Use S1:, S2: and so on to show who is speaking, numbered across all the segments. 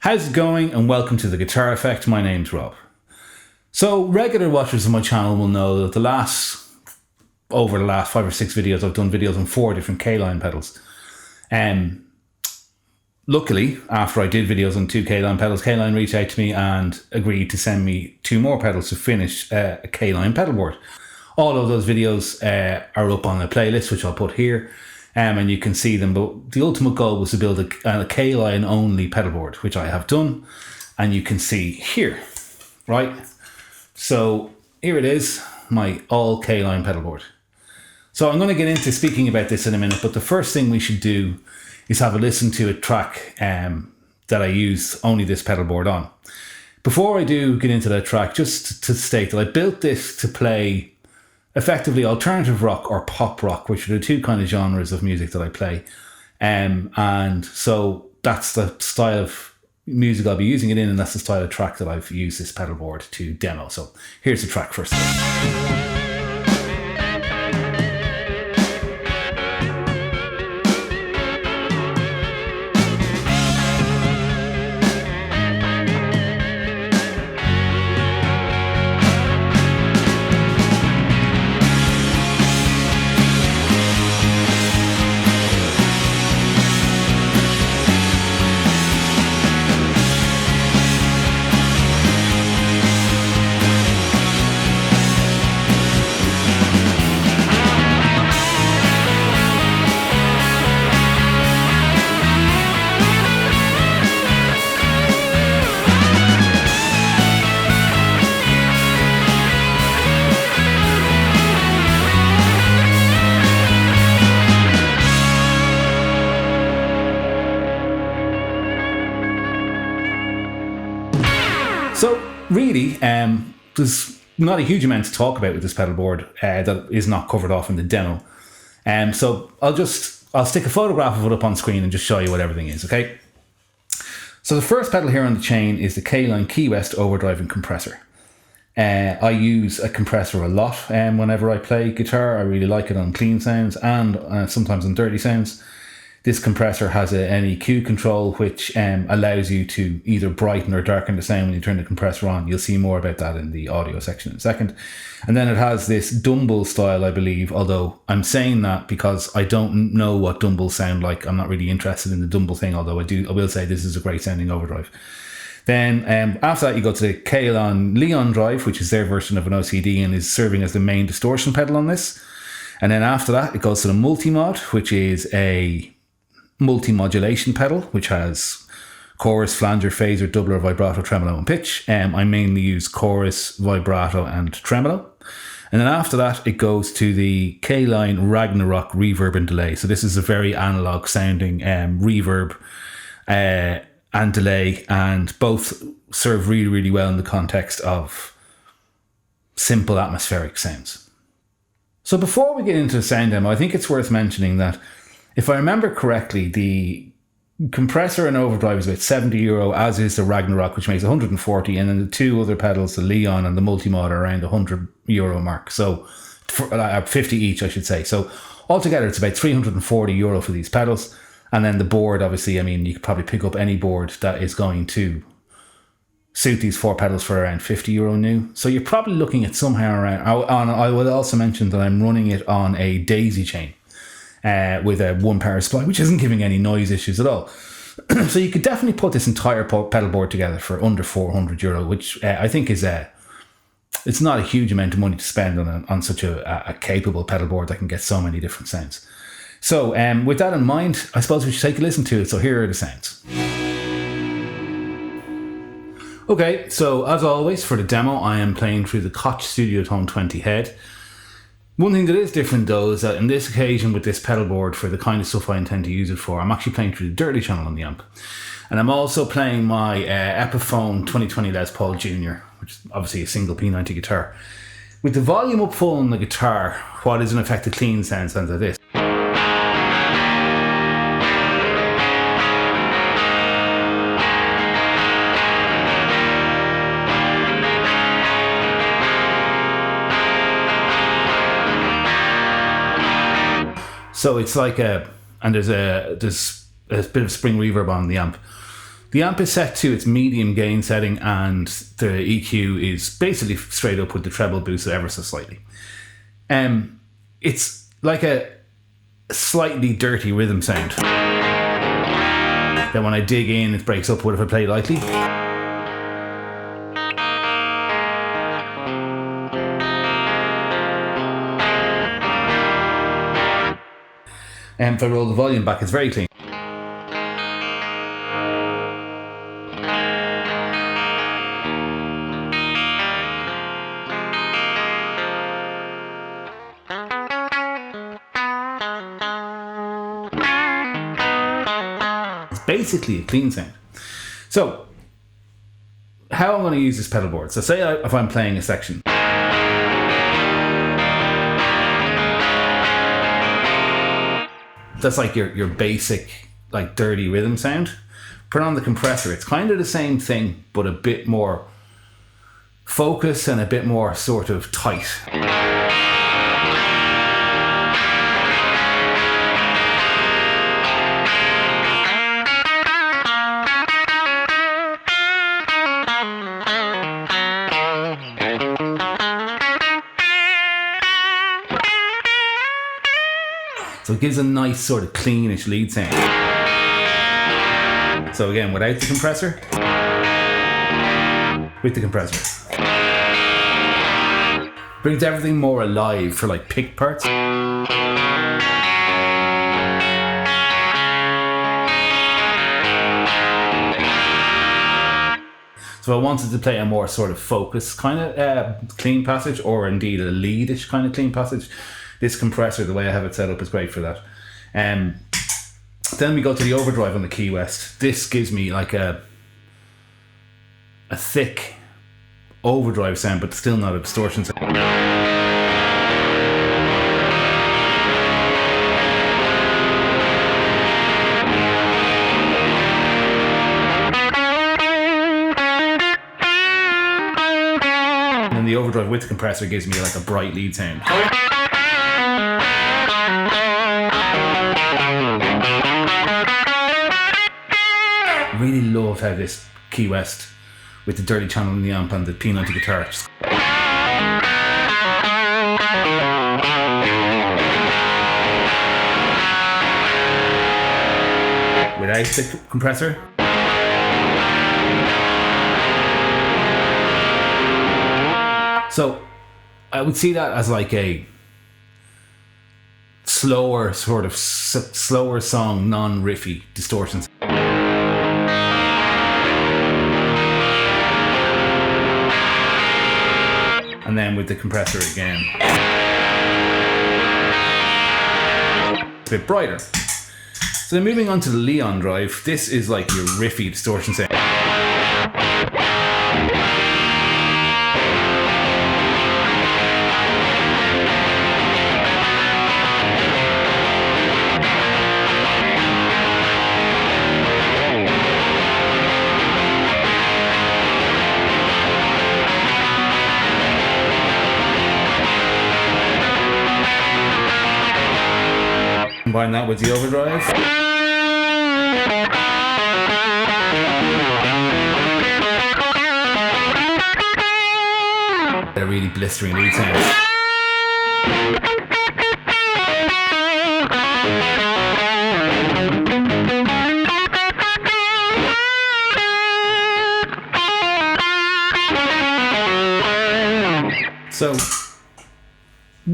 S1: How's it going, and welcome to The Guitar Effect. My name's Rob. So regular watchers of my channel will know that over the last 5 or 6 videos I've done videos on 4 different Caline pedals. Luckily, after I did videos on 2 Caline pedals, Caline reached out to me and agreed to send me 2 more pedals to finish a Caline Pedalboard. All of those videos are up on a playlist, which I'll put here. And you can see them, but the ultimate goal was to build a Caline only pedalboard, which I have done, and you can see here, right? So here it is, my all Caline pedalboard. So I'm going to get into speaking about this in a minute, but the first thing we should do is have a listen to a track that I use only this pedalboard on. Before I do get into that track, just to state that I built this to play effectively alternative rock or pop rock, which are the 2 kind of genres of music that I play. And so that's the style of music I'll be using it in, and that's the style of track that I've used this pedalboard to demo. So here's the track first. So really, there's not a huge amount to talk about with this pedalboard that is not covered off in the demo. So I'll stick a photograph of it up on screen and just show you what everything is, okay? So the first pedal here on the chain is the Caline Keywest overdriving compressor. I use a compressor a lot whenever I play guitar. I really like it on clean sounds and sometimes on dirty sounds. This compressor has an EQ control which allows you to either brighten or darken the sound when you turn the compressor on. You'll see more about that in the audio section in a second. And then it has this Dumble style, I believe, although I'm saying that because I don't know what Dumbles sound like. I'm not really interested in the Dumble thing, although I will say this is a great sounding overdrive. Then after that you go to the Caline Leon drive, which is their version of an OCD and is serving as the main distortion pedal on this. And then after that it goes to the Multimod, which is a multi-modulation pedal, which has chorus, flanger, phaser, doubler, vibrato, tremolo and pitch. I mainly use chorus, vibrato and tremolo. And then after that it goes to the Caline Ragnarok reverb and delay. So this is a very analog sounding reverb and delay, and both serve really, really well in the context of simple atmospheric sounds. So before we get into the sound demo, I think it's worth mentioning that if I remember correctly, the compressor and overdrive is about €70, as is the Ragnarok, which makes 140, and then the 2 other pedals, the Leon and the Multimod, are around €100 mark. So for 50 each, I should say. So altogether, it's about €340 for these pedals. And then the board, obviously, I mean, you could probably pick up any board that is going to suit these 4 pedals for around €50 new. So you're probably looking at somehow around. I would also mention that I'm running it on a daisy chain. With a 1 power supply, which isn't giving any noise issues at all. So you could definitely put this entire pedalboard together for under €400, which I think is it's not a huge amount of money to spend on such a capable pedalboard that can get so many different sounds. So with that in mind, I suppose we should take a listen to it. So here are the sounds. Okay, so as always for the demo, I am playing through the Koch Studio Tone 20 head. One thing that is different though is that in this occasion with this pedalboard, for the kind of stuff I intend to use it for, I'm actually playing through the dirty channel on the amp. And I'm also playing my Epiphone 2020 Les Paul Jr., which is obviously a single P90 guitar. With the volume up full on the guitar, what is in effect a clean sound sounds like this. So it's like there's a bit of spring reverb on the amp. The amp is set to its medium gain setting, and the EQ is basically straight up with the treble boosted ever so slightly. It's like a slightly dirty rhythm sound. Then when I dig in, it breaks up if I play lightly. And if I roll the volume back, it's very clean. It's basically a clean sound. So, how I'm going to use this pedal board. So say if I'm playing a section. That's like your basic, like dirty rhythm sound. Put on the compressor. It's kind of the same thing, but a bit more focus and a bit more sort of tight. So it gives a nice sort of cleanish lead sound. So again, without the compressor, with the compressor. Brings everything more alive for like pick parts. So I wanted to play a more sort of focused kind of clean passage, or indeed a leadish kind of clean passage. This compressor, the way I have it set up, is great for that. Then we go to the overdrive on the Keywest. This gives me like a thick overdrive sound, but still not a distortion sound. And then the overdrive with the compressor gives me like a bright lead sound. Really love how this Keywest with the dirty channel in the amp and the P90 guitar. Without the compressor. So I would see that as like a slower sort of slower song, non-riffy distortions. And then with the compressor again, a bit brighter. So then moving on to the Leon drive, this is like your riffy distortion sound. Combine that with the overdrive. A really blistering lead sound. So,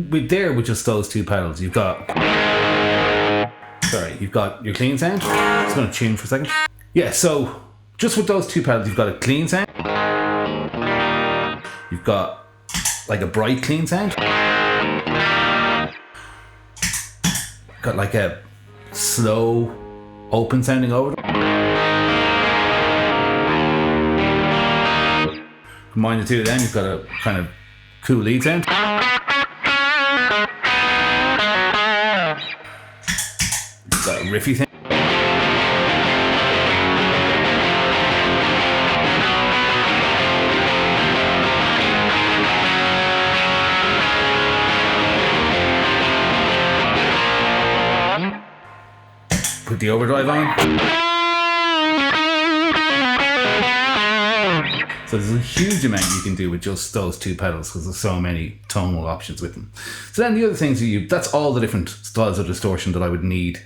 S1: with just those two pedals, you've got your clean sound. I'm just going to tune for a second. Yeah, so just with those two pedals, you've got a clean sound. You've got like a bright clean sound. Got like a slow, open sounding overdrive. Combine the two of them, you've got a kind of cool lead sound. Got a riffy thing. Put the overdrive on. So there's a huge amount you can do with just those two pedals because there's so many tonal options with them. So then the other things that's all the different styles of distortion that I would need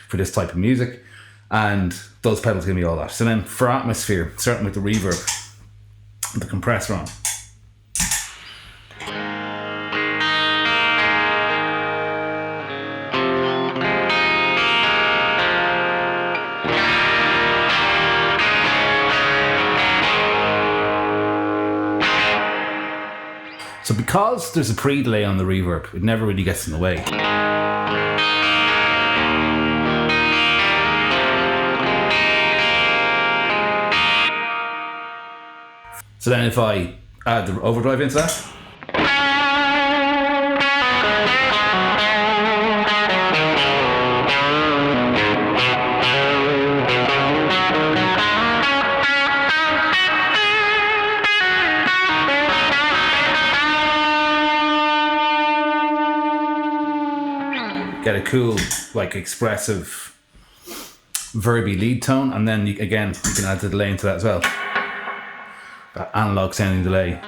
S1: for this type of music. And those pedals give me all that. So then for atmosphere, starting with the reverb, the compressor on. So because there's a pre-delay on the reverb, it never really gets in the way. So then if I add the overdrive into that, get a cool, like, expressive, verby lead tone, and then again you can add the delay into that as well. That analog sounding delay.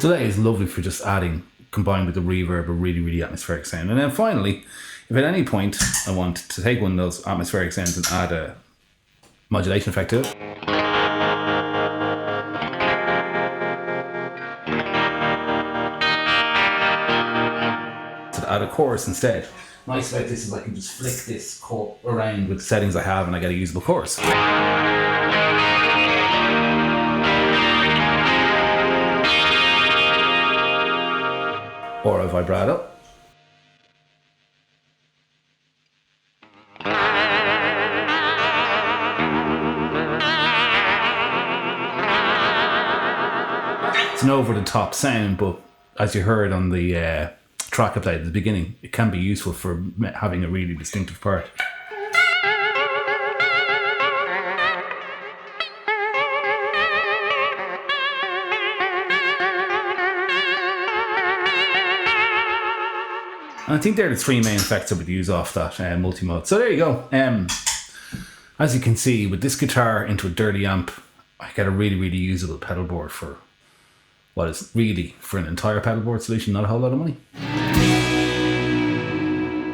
S1: Delay is lovely for just adding, combined with the reverb, a really, really atmospheric sound. And then finally, if at any point I want to take one of those atmospheric sounds and add a modulation effect to it, to add a chorus instead. Nice about this is I can just flick this around with the settings I have and I get a usable chorus. Or a vibrato. It's an over-the-top sound, but as you heard on the track I played at the beginning, it can be useful for having a really distinctive part. And I think they're the three main effects I would use off that Multimod. So there you go. As you can see, with this guitar into a dirty amp, I get a really, really usable pedal board for what is really, for an entire pedal board solution, not a whole lot of money.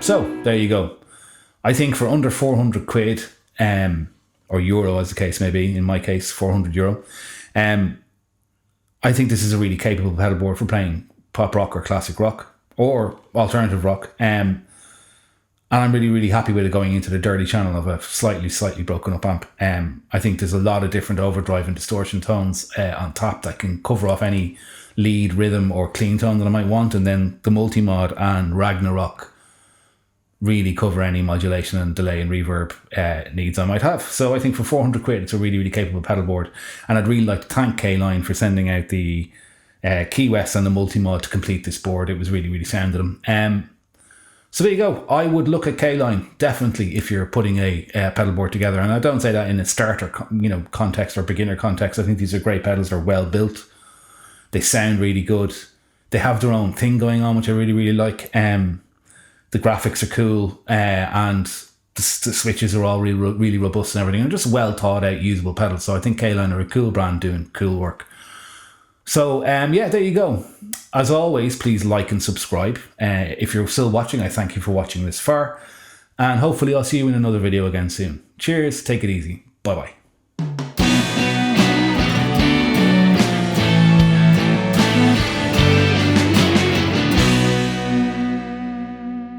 S1: So there you go. I think for under 400 quid, or euro as the case may be, in my case 400 euro, I think this is a really capable pedal board for playing pop rock or classic rock, or alternative rock, and I'm really, really happy with it going into the dirty channel of a slightly broken up amp. I think there's a lot of different overdrive and distortion tones on top that can cover off any lead, rhythm or clean tone that I might want, and then the Multimod and Ragnarok really cover any modulation and delay and reverb needs I might have. So I think for 400 quid it's a really, really capable pedal board, and I'd really like to thank Caline for sending out the Keywest and the Multimod to complete this board. It was really, really sound of them. So there you go. I would look at Caline definitely if you're putting a pedal board together, and I don't say that in a starter context or beginner context. I think these are great pedals. They're well built. They sound really good. They have their own thing going on, which I really, really like. The graphics are cool, and the switches are all really, really robust and everything. And just well thought out, usable pedals. So I think Caline are a cool brand doing cool work. So yeah, there you go. As always, please like and subscribe. If you're still watching, I thank you for watching this far. And hopefully I'll see you in another video again soon. Cheers, take it easy. Bye-bye.